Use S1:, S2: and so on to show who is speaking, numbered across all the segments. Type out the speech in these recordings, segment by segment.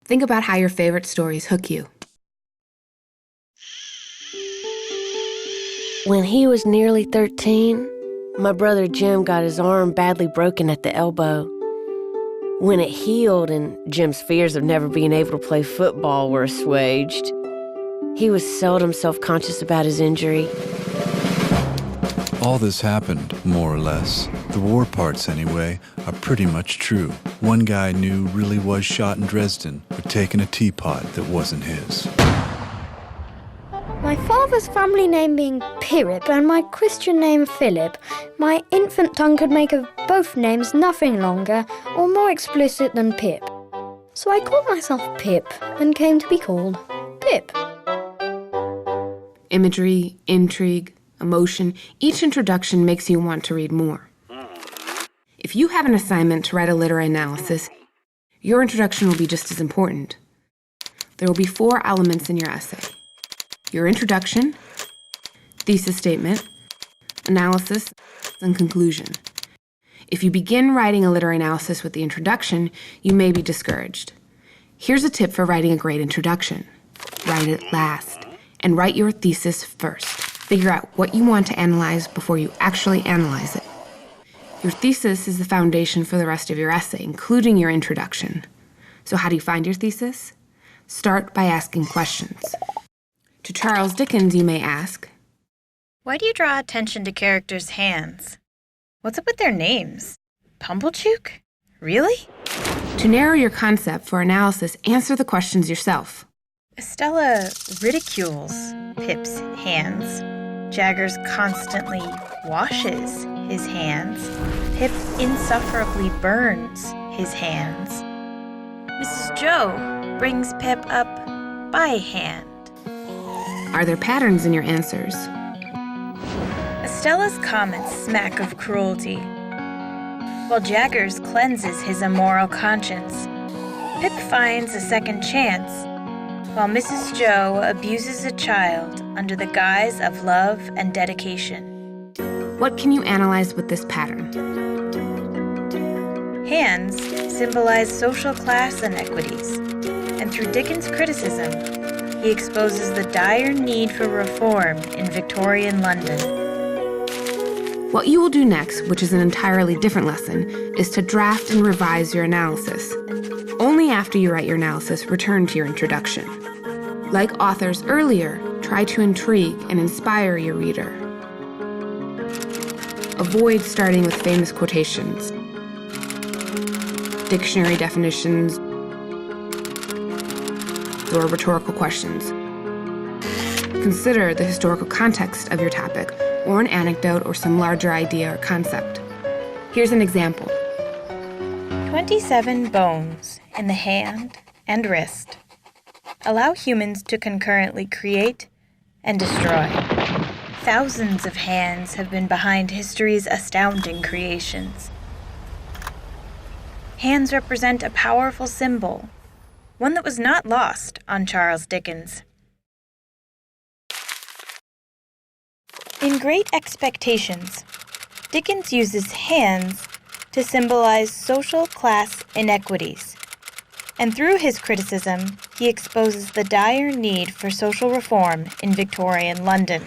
S1: Think about how your favorite stories hook you.
S2: When he was nearly 13, my brother Jim got his arm badly broken at the elbow. When it healed and Jim's fears of never being able to play football were assuaged, he was seldom self-conscious about his injury.
S3: All this happened, more or less. The war parts, anyway, are pretty much true. One guy I knew really was shot in Dresden for taking a teapot that wasn't his.
S4: My father's family name being Pirip and my Christian name Philip, my infant tongue could make of both names nothing longer or more explicit than Pip. So I called myself Pip and came to be called Pip.
S1: Imagery, intrigue, emotion, each introduction makes you want to read more. If you have an assignment to write a literary analysis, your introduction will be just as important. There will be 4 elements in your essay: your introduction, thesis statement, analysis, and conclusion. If you begin writing a literary analysis with the introduction, you may be discouraged. Here's a tip for writing a great introduction. Write it last, and write your thesis first. Figure out what you want to analyze before you actually analyze it. Your thesis is the foundation for the rest of your essay, including your introduction. So how do you find your thesis? Start by asking questions. To Charles Dickens, you may ask,
S5: why do you draw attention to characters' hands? What's up with their names? Pumblechook? Really?
S1: To narrow your concept for analysis, answer the questions yourself.
S5: Estella ridicules Pip's hands. Jaggers constantly washes his hands. Pip insufferably burns his hands. Mrs. Joe brings Pip up by hand.
S1: Are there patterns in your answers?
S5: Estella's comments smack of cruelty, while Jaggers cleanses his immoral conscience. Pip finds a second chance, while Mrs. Joe abuses a child under the guise of love and dedication.
S1: What can you analyze with this pattern?
S5: Hands symbolize social class inequities, and through Dickens' criticism, he exposes the dire need for reform in Victorian London.
S1: What you will do next, which is an entirely different lesson, is to draft and revise your analysis. Only after you write your analysis, return to your introduction. Like authors earlier, try to intrigue and inspire your reader. Avoid starting with famous quotations, dictionary definitions, or rhetorical questions. Consider the historical context of your topic, or an anecdote or some larger idea or concept. Here's an example.
S5: 27 bones in the hand and wrist allow humans to concurrently create and destroy. Thousands of hands have been behind history's astounding creations. Hands represent a powerful symbol, one that was not lost on Charles Dickens. In Great Expectations, Dickens uses hands to symbolize social class inequities, and through his criticism, he exposes the dire need for social reform in Victorian London.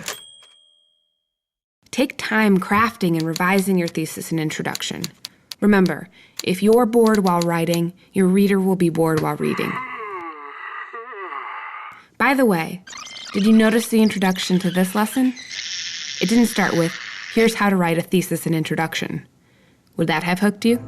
S1: Take time crafting and revising your thesis and introduction. Remember, if you're bored while writing, your reader will be bored while reading. By the way, did you notice the introduction to this lesson? It didn't start with, here's how to write a thesis and introduction. Would that have hooked you?